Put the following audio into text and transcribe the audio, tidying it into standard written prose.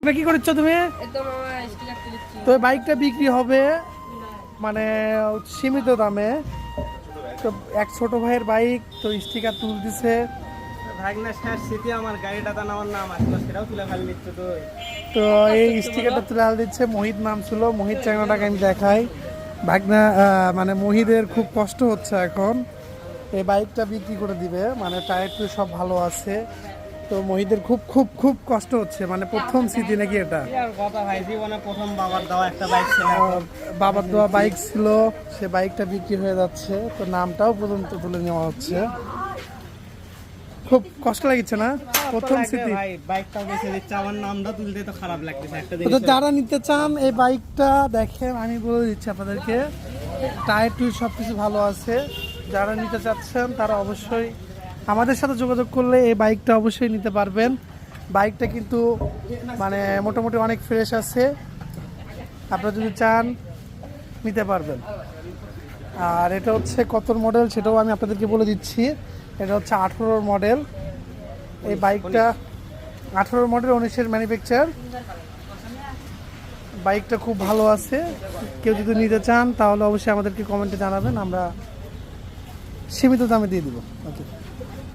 এটা কি করছো তুমি? তো বাইকটা বিক্রি হবে মানে সীমিত দামে। তো এক ছোট ভাইয়ের বাইক, তো স্টিকার তুল দিছে। তো এই স্টিকারটা তুলে দিচ্ছে। মোহিত নাম ছিল, মোহিত চাংনাটাকে আমি দেখাই। ভাগনা মানে মোহিতের খুব কষ্ট হচ্ছে এখন। এই বাইকটা বিক্রি করে দিবে, মানে টায়ার টু সব ভালো আছে। তো মোহিতের খুব খুব খুব কষ্ট হচ্ছে, মানে প্রথম স্মৃতি নাকি এটা। বাবার দেওয়া বাইক ছিল, সে বাইকটা বিক্রি হয়ে যাচ্ছে। তো নামটাও পর্যন্ত তুলে নেওয়া হচ্ছে। খুব কষ্ট লাগছে না? প্রথম স্মৃতি। আমার নামটা তুলতে তো খারাপ লাগতেছে একটা তো যারা নিতে চান এই বাইকটা দেখেন, আমি বলে দিচ্ছি আপনাদেরকে, টায়ার টুই সব কিছু ভালো আছে। যারা নিতে চাচ্ছেন তারা অবশ্যই আমাদের সাথে যোগাযোগ করলে এই বাইকটা অবশ্যই নিতে পারবেন। বাইকটা কিন্তু মানে মোটামুটি অনেক ফ্রেশ আছে, আপনারা যদি চান নিতে পারবেন। আর এটা হচ্ছে কত মডেল সেটাও আমি আপনাদেরকে বলে দিচ্ছি। এটা হচ্ছে 18 মডেল। এই বাইকটা 18 মডেল, 19-এর ম্যানুফ্যাকচার। বাইকটা খুব ভালো আছে। কেউ যদি নিতে চান তাহলে অবশ্যই আমাদেরকে কমেন্টে জানাবেন, আমরা সীমিত দামে দিয়ে দিব। ওকে।